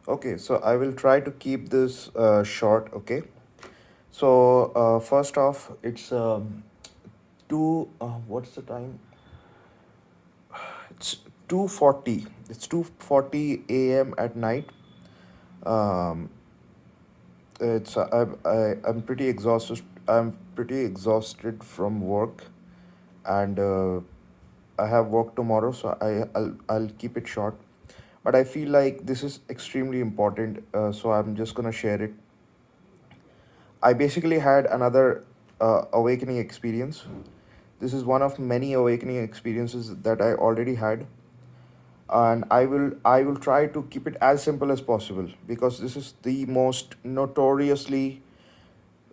Okay, so I will try to keep this short. Okay, so first off, it's two. What's the time? It's 2:40. It's 2:40 a.m. at night. Um, it's I'm pretty exhausted. I'm pretty exhausted from work, and I have work tomorrow, so I'll keep it short. But I feel like this is extremely important, so I'm just gonna share it. I basically had another awakening experience. This is one of many awakening experiences that I already had, and I will try to keep it as simple as possible because this is the most notoriously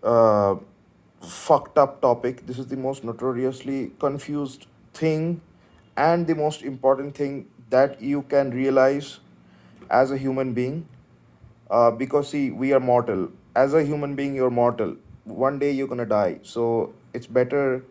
uh, fucked up topic. This is the most notoriously confused thing, and the most important thing that you can realize as a human being. Because see, we are mortal. As a human being, you're mortal. One day you're gonna die. So it's better.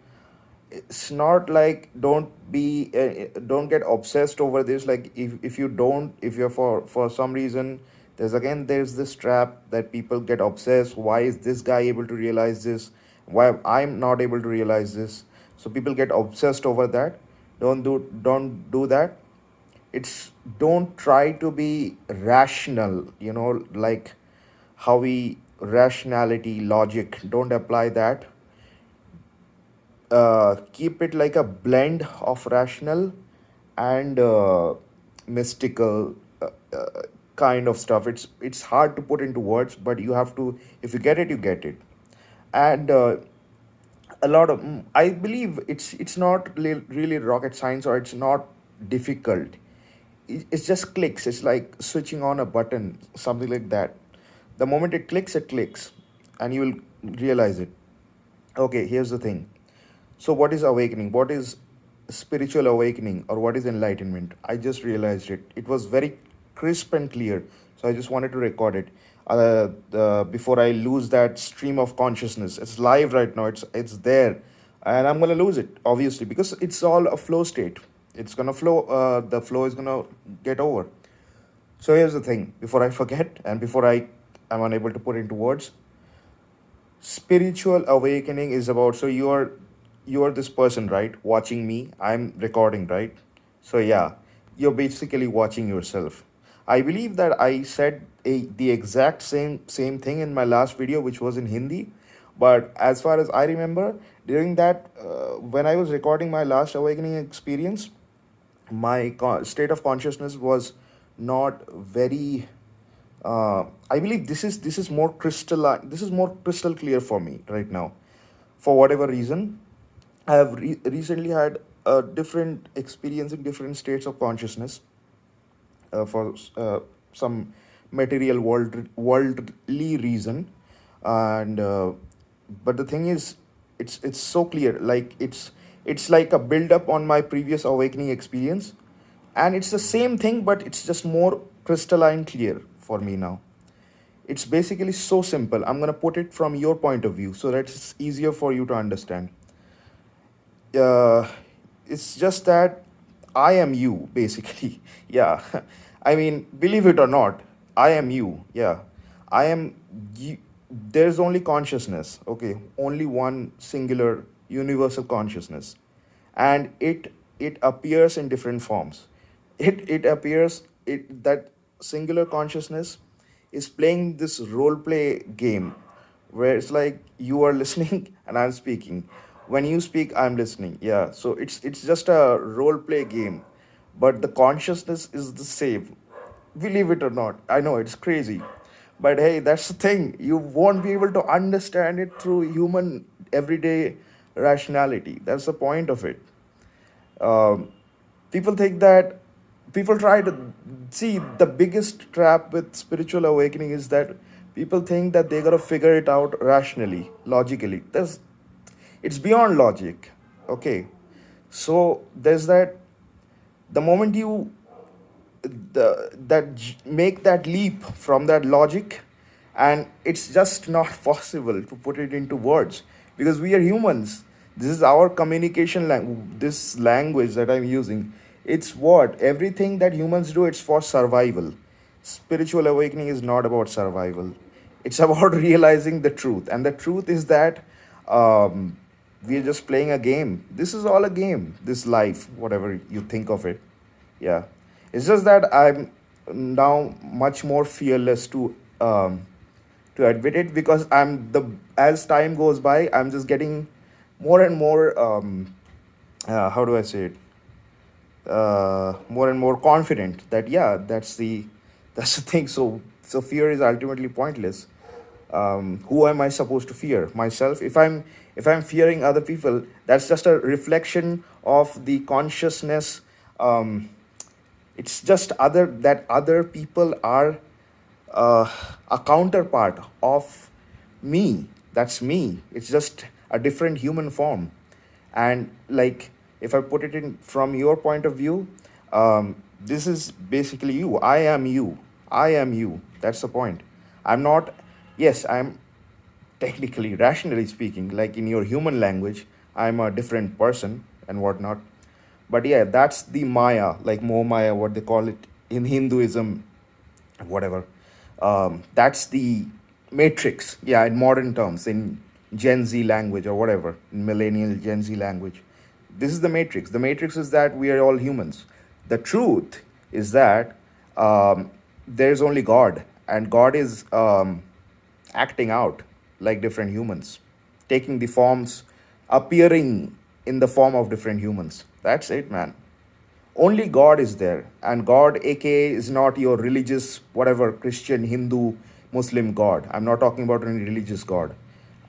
It's not like don't get obsessed over this. Like if you don't, if you're for some reason, there's this trap that people get obsessed. Why is this guy able to realize this? Why I'm not able to realize this? So people get obsessed over that. Don't do that. It's don't try to be rational, like how we rationality logic, don't apply that. Keep it like a blend of rational and mystical kind of stuff. It's hard to put into words, but you have to. If you get it, you get it. And a lot of I believe it's not really rocket science, or it's not difficult. It just clicks. It's like switching on a button, something like that. The moment it clicks, and you will realize it. Okay, here's the thing. So what is awakening? What is spiritual awakening, or what is enlightenment? I just realized it. It was very crisp and clear. So I just wanted to record it. Before I lose that stream of consciousness. It's live right now. It's there, and I'm gonna lose it obviously because it's all a flow state. It's gonna flow. The flow is gonna get over. So here's the thing. Before I forget, and before I am unable to put into words, spiritual awakening is about, so you're this person, right, watching me. I'm recording, right? So yeah, you're basically watching yourself. I believe that I said the exact same thing in my last video, which was in Hindi. But as far as I remember, during that when I was recording my last awakening experience, my state of consciousness was not very I believe this is more crystal, this is more crystal clear for me right now. For whatever reason, I have recently had a different experience in different states of consciousness for some material worldly reason, and but the thing is, it's so clear. Like it's like a build up on my previous awakening experience, and it's the same thing, but it's just more crystalline clear for me now. It's basically so simple. I'm going to put it from your point of view so that it's easier for you to understand. uh, it's just that I am you, basically. Yeah. I mean, believe it or not, I am you. Yeah. I am you. There's only consciousness, okay? Only one singular universal consciousness. And it appears in different forms. It appears it that singular consciousness is playing this role play game where it's like you are listening and I'm speaking. When you speak, I'm listening. Yeah, so it's just a role play game, but the consciousness is the same. Believe it or not, I know it's crazy, but hey, that's the thing. You won't be able to understand it through human everyday rationality. That's the point of it. um, People think that people try to see the biggest trap with spiritual awakening is that people think that they gotta figure it out rationally, logically. It's beyond logic. Okay, so there's that. The moment you make that leap from that logic, and it's just not possible to put it into words because we are humans. This is our communication this language that I'm using. It's what everything that humans do, it's for survival. spiritual awakening is not about survival. It's about realizing the truth. And the truth is that um, we're just playing a game. This is all a game, this life, whatever you think of it. Yeah. It's just that I'm now much more fearless to admit it, because as time goes by, I'm just getting more and more how do I say it, more and more confident that yeah, that's the thing. So fear is ultimately pointless. Who am I supposed to fear? Myself? If I'm fearing other people, that's just a reflection of the consciousness. um, it's just other people are uh, a counterpart of me. That's me. It's just a different human form. And like, if I put it in from your point of view, this is basically you. I am you. I am you. That's the point. I'm not. Yes, I'm technically, rationally speaking, like in your human language, I'm a different person and whatnot. But yeah, that's the Maya, like Moh Maya, what they call it in Hinduism, whatever. That's the matrix, yeah, in modern terms, in Gen Z language or whatever, in millennial Gen Z language. This is the matrix. The matrix is that we are all humans. The truth is that there's only God, and God is acting out like different humans, taking the forms, appearing in the form of different humans. That's it, man. Only God is there. And God, aka, is not your religious, whatever, Christian, Hindu, Muslim God. I'm not talking about any religious God.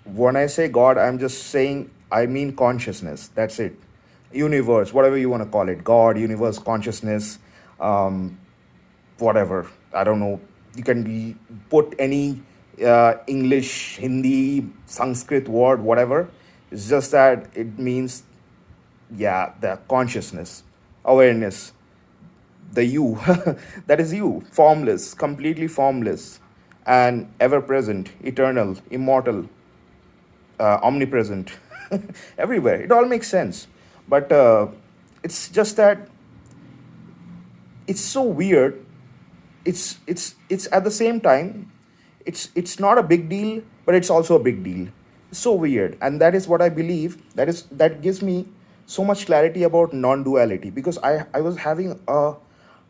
When I say God, I'm just saying, I mean consciousness. That's it. Universe, whatever you want to call it, God, universe, consciousness, um, whatever. I don't know. You can put any English, Hindi, Sanskrit word, whatever. It's just that it means, yeah, the consciousness, awareness, the you. That is you, formless, completely formless, and ever present, eternal, immortal, omnipresent, everywhere. It all makes sense. But it's just that it's so weird. It's at the same time, it's not a big deal, but it's also a big deal. It's so weird. And that is what I believe, that gives me so much clarity about non-duality, because I was having a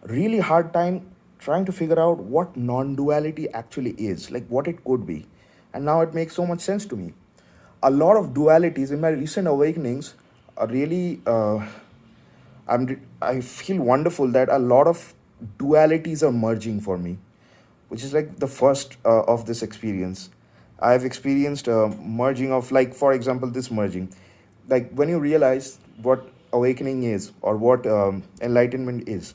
really hard time trying to figure out what non-duality actually is, like what it could be. And now it makes so much sense to me. A lot of dualities in my recent awakenings are really I feel wonderful that a lot of dualities are merging for me, which is like the first of this experience. I've experienced merging of, like, for example, this merging. Like when you realize what awakening is, or what enlightenment is,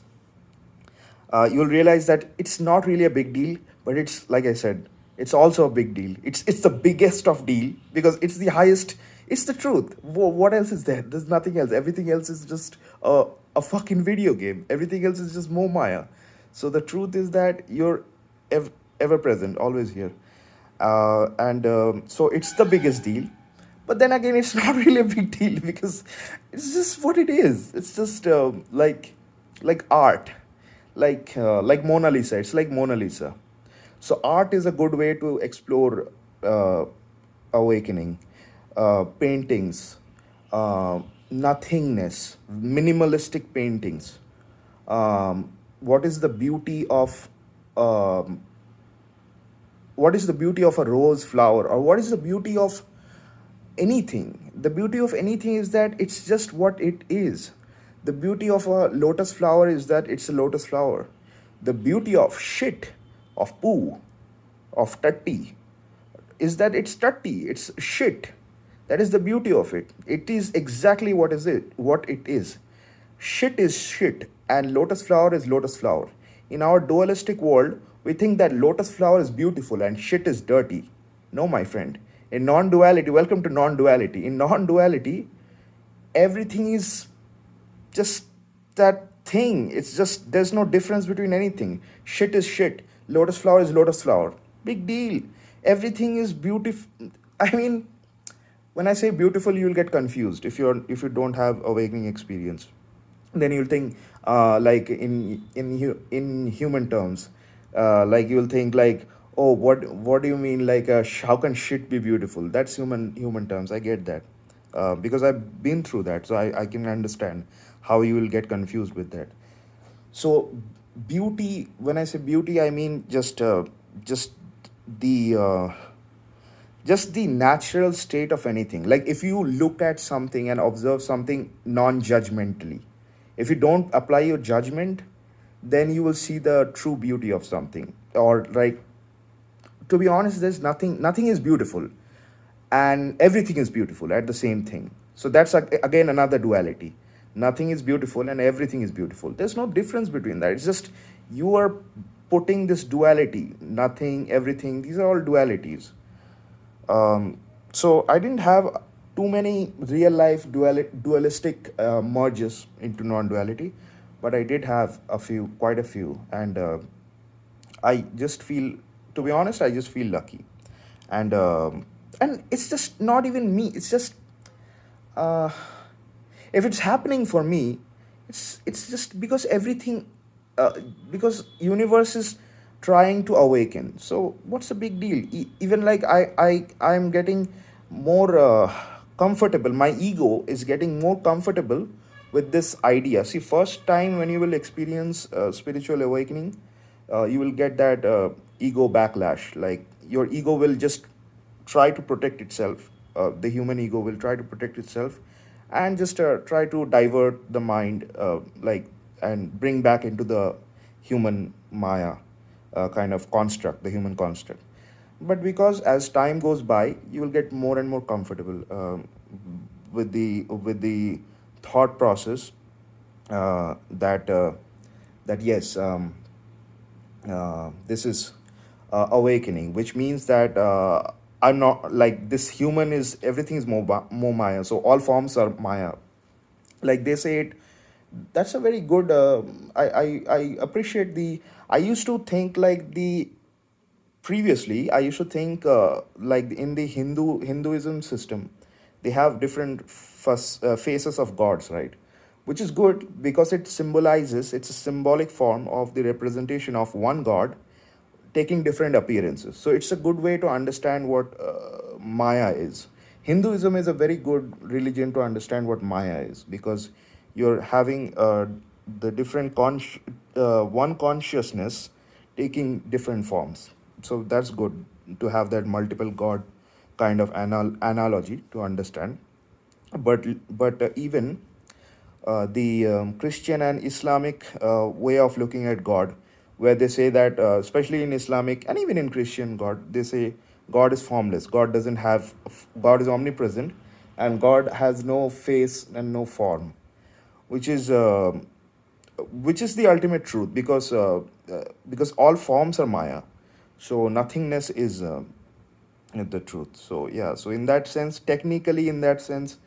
you'll realize that it's not really a big deal, but it's, like I said, it's also a big deal. It's the biggest of deal, because it's the highest. It's the truth. What else is there? There's nothing else. Everything else is just a fucking video game. Everything else is just more Maya. So the truth is that you're ever present, always here. And so it's the biggest deal. But then again, it's not really a big deal, because it's just what it is. It's just like art, like Mona Lisa. It's like Mona Lisa. So art is a good way to explore awakening. Paintings, nothingness, minimalistic paintings. What is the beauty of um, what is the beauty of a rose flower, or what is the beauty of anything? The beauty of anything is that it's just what it is. The beauty of a lotus flower is that it's a lotus flower. The beauty of shit, of poo, of tutty, is that it's tutty, it's shit. That is the beauty of it. It is exactly what it is. Shit is shit, and lotus flower is lotus flower. In our dualistic world, we think that lotus flower is beautiful and shit is dirty. No, my friend. In non duality, welcome to non duality. In non duality, everything is just that thing. It's just, there's no difference between anything. Shit is shit. Lotus flower is lotus flower. Big deal. Everything is beautiful. I mean, when I say beautiful, you'll get confused if you don't have awakening experience. Then you'll think like in human terms. Like you'll think like, oh, what do you mean, like how can shit be beautiful? That's human terms. I get that, because I've been through that, so I can understand how you will get confused with that. So beauty, when I say beauty, I mean just the just the natural state of anything. Like if you look at something and observe something non-judgmentally, if you don't apply your judgment, then you will see the true beauty of something. Or like, to be honest, there's nothing is beautiful and everything is beautiful at the same thing. So that's again another duality. Nothing is beautiful and everything is beautiful. There's no difference between that. It's just you are putting this duality, nothing, everything, these are all dualities. So I didn't have too many real life dualistic merges into non-duality, but I did have a few, quite a few, and I just feel, to be honest, I just feel lucky, and it's just not even me. It's just uh, if it's happening for me, it's just because everything, uh, because universe is trying to awaken. So what's the big deal? Even like I'm getting more comfortable. My ego is getting more comfortable with this idea. See, first time when you will experience spiritual awakening, you will get that ego backlash. Like your ego will just try to protect itself. The human ego will try to protect itself and just try to divert the mind, like, and bring back into the human maya kind of construct, the human construct. But because as time goes by, you will get more and more comfortable with the thought process that that yes, this is awakening, which means that I'm not like this human is everything is more Maya. So all forms are Maya. Like they say it. That's a very good. I appreciate the. I used to think like the previously. I used to think like in the Hinduism system, they have different faces of gods, right? Which is good because it symbolizes. It's a symbolic form of the representation of one god taking different appearances. So it's a good way to understand what Maya is. Hinduism is a very good religion to understand what Maya is because you're having the different one consciousness taking different forms. So that's good to have that multiple god kind of analogy to understand. But even the Christian and Islamic way of looking at God, where they say that, especially in Islamic and even in Christian God, they say God is formless. God is omnipresent, and God has no face and no form, which is uh, which is the ultimate truth because all forms are Maya, so nothingness is the truth. So yeah, so in that sense, technically, in that sense,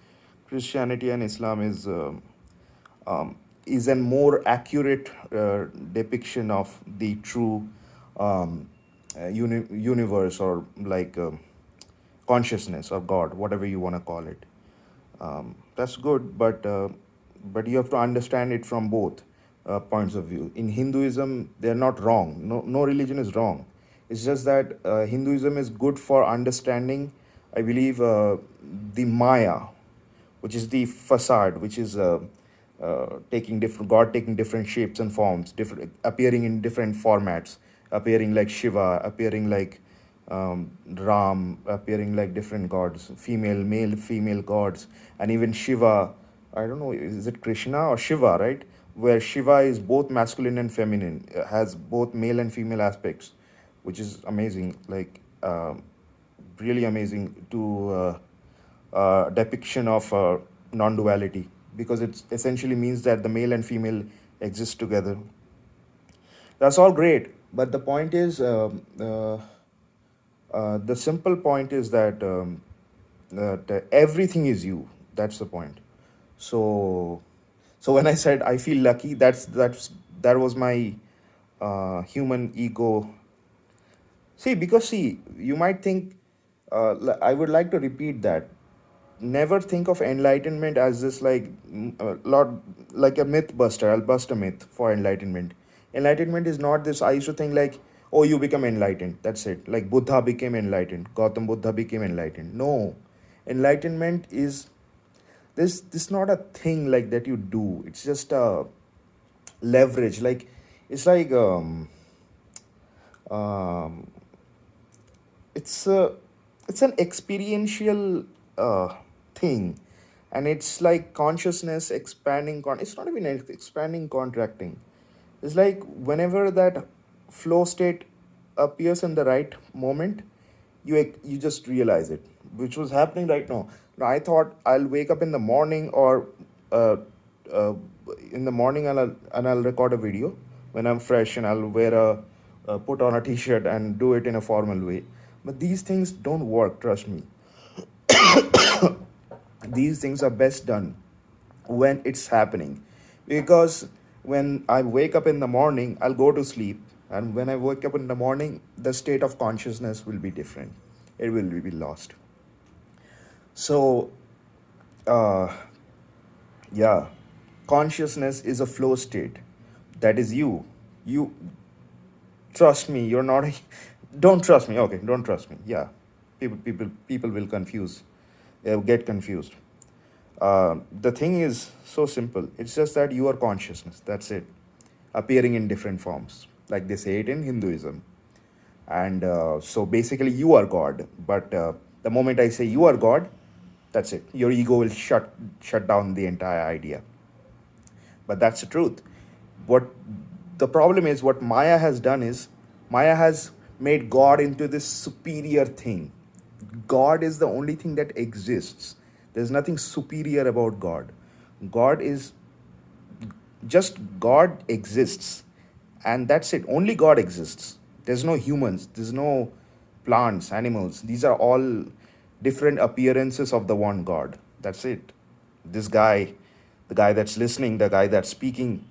Christianity and Islam um, is a more accurate depiction of the true um, universe or like consciousness or God, whatever you want to call it. That's good, but you have to understand it from both points of view. In Hinduism, they're not wrong. No religion is wrong. It's just that Hinduism is good for understanding, I believe, the Maya, which is the facade, which is taking different God taking different shapes and forms, different appearing in different formats, appearing like Shiva, appearing like Ram, appearing like different gods, male, female gods, and even Shiva. I don't know, is it Krishna or Shiva, right? Where Shiva is both masculine and feminine, has both male and female aspects, which is amazing. Like really amazing to depiction of non-duality because it essentially means that the male and female exist together. That's all great, but the point is, the simple point is that everything is you. That's the point. So, so when I said I feel lucky, that was my human ego. See, because see, you might think, I would like to repeat that. Never think of enlightenment as this like lot like a myth buster. I'll bust a myth for enlightenment. Enlightenment is not this. I used to think like, Oh, you become enlightened. That's it. Like Buddha became enlightened. Gautam Buddha became enlightened. No. Enlightenment is this not a thing like that you do. It's just a leverage. Like it's like um it's a it's an experiential thing, and it's like consciousness expanding it's not even expanding, contracting. It's like whenever that flow state appears in the right moment, you just realize it, which was happening right now. Now I thought I'll wake up in the morning, or uh, uh, in the morning, and I'll record a video when I'm fresh, and I'll wear a put on a t-shirt and do it in a formal way. But these things don't work. Trust me. These things are best done when it's happening, because when I wake up in the morning, I'll go to sleep, and when I wake up in the morning, the state of consciousness will be different. It will be lost. So uh yeah, consciousness is a flow state. That is you. You trust me, you're not a, don't trust me. Okay, don't trust me. Yeah, people will confuse, get confused. The thing is so simple. It's just that you are consciousness. That's it. Appearing in different forms, like they say it in Hinduism. And so basically, you are God. But the moment I say you are God, that's it. Your ego will shut down the entire idea. But that's the truth. What the problem is, what Maya has done is, Maya has made God into this superior thing. God is the only thing that exists. There's nothing superior about God. God is just God exists, and that's it. Only God exists. There's no humans, there's no plants, animals. These are all different appearances of the one God. That's it. This guy, the guy that's listening, the guy that's speaking,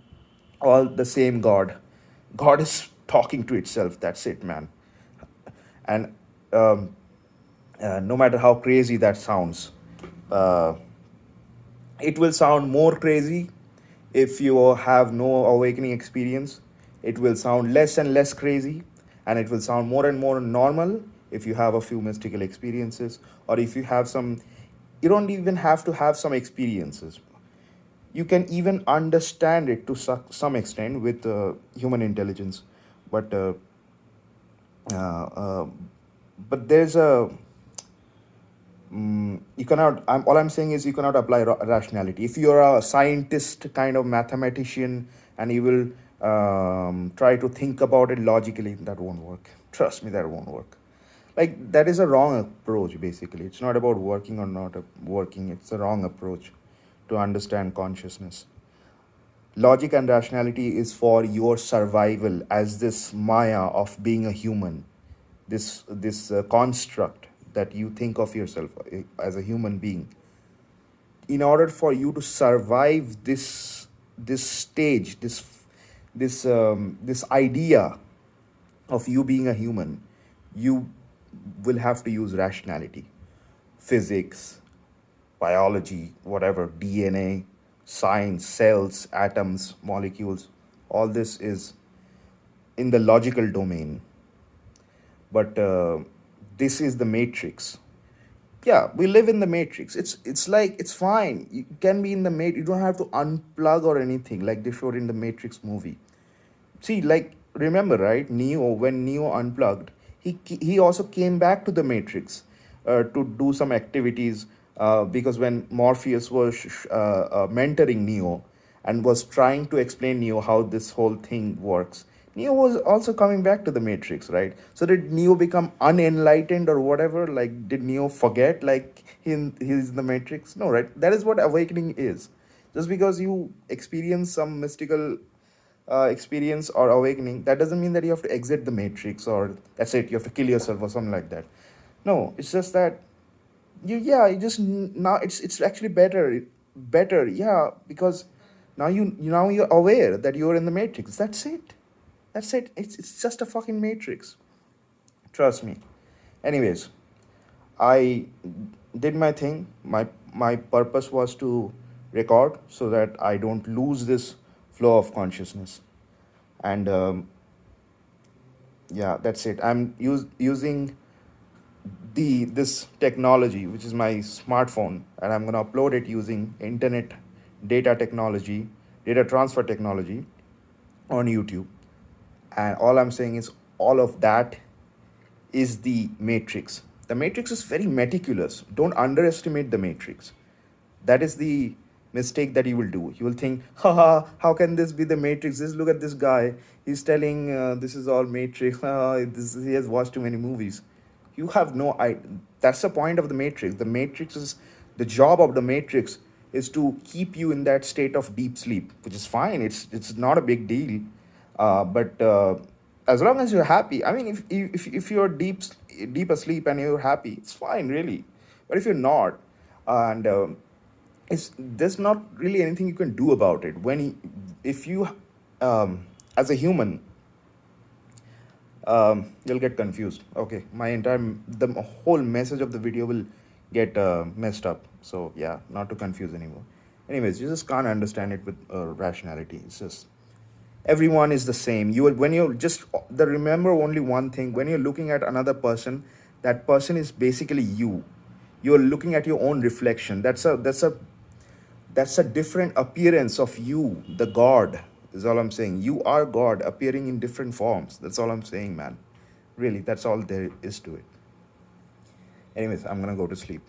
all the same God. God is talking to itself. That's it, man. And um, no matter how crazy that sounds, uh, it will sound more crazy if you have no awakening experience. It will sound less and less crazy, and it will sound more and more normal if you have a few mystical experiences, or if you have some. You don't even have to have some experiences. You can even understand it to some extent with human intelligence, but uh, uh, but there's a you cannot all I'm saying is you cannot apply rationality. If you're a scientist kind of mathematician, and you will try to think about it logically, that won't work. Trust me, that won't work. Like, that is a wrong approach. Basically, it's not about working or not working. It's a wrong approach to understand consciousness. Logic and rationality is for your survival as this maya of being a human, this construct that you think of yourself as a human being. In order for you to survive this stage, this idea of you being a human, you will have to use rationality, physics, biology, whatever, DNA, science, cells, atoms, molecules. All this is in the logical domain. But this is the matrix. Yeah, we live in the matrix. It's like, it's fine. You can be in the matrix. You don't have to unplug or anything like they showed in the Matrix movie. See, like, remember, right? Neo, when Neo unplugged, he also came back to the Matrix to do some activities, because when Morpheus was mentoring Neo and was trying to explain Neo how this whole thing works, Neo was also coming back to the Matrix, right? So did Neo become unenlightened or whatever? Like, did Neo forget, like, he's in the Matrix? No, right? That is what awakening is. Just because you experience some mystical experience or awakening, that doesn't mean that you have to exit the matrix, or that's it, you have to kill yourself or something like that. No, it's just that you just now it's actually better, yeah, because now you're aware that you're in the matrix. That's it. That's it. It's just a fucking matrix. Trust me. Anyways, I did my thing. My purpose was to record so that I don't lose this flow of consciousness. And Yeah, that's it. I'm using this technology, which is my smartphone, and I'm gonna upload it using internet data technology, data transfer technology on YouTube. And all I'm saying is all of that is the matrix. The matrix is very meticulous. Don't underestimate the matrix. That is the mistake that you will do. You will think, haha, how can this be the matrix? Just look at this guy. He's telling this is all matrix. He has watched too many movies. You have no idea. That's the point of the matrix. The matrix is the job of the matrix is to keep you in that state of deep sleep, which is fine. It's not a big deal. But as long as you're happy, I mean, if you're deep asleep and you're happy, it's fine, really. But if you're not, and it's there's not really anything you can do about it. If you, as a human, you'll get confused. Okay, the whole message of the video will get messed up. So yeah, not to confuse anymore. Anyways, you just can't understand it with rationality. It's just everyone is the same. When you're just the remember only one thing. When you're looking at another person, that person is basically you. You're looking at your own reflection. That's a different appearance of you, the God, is all I'm saying. You are God appearing in different forms. That's all I'm saying, man. Really, that's all there is to it. Anyways, I'm gonna go to sleep.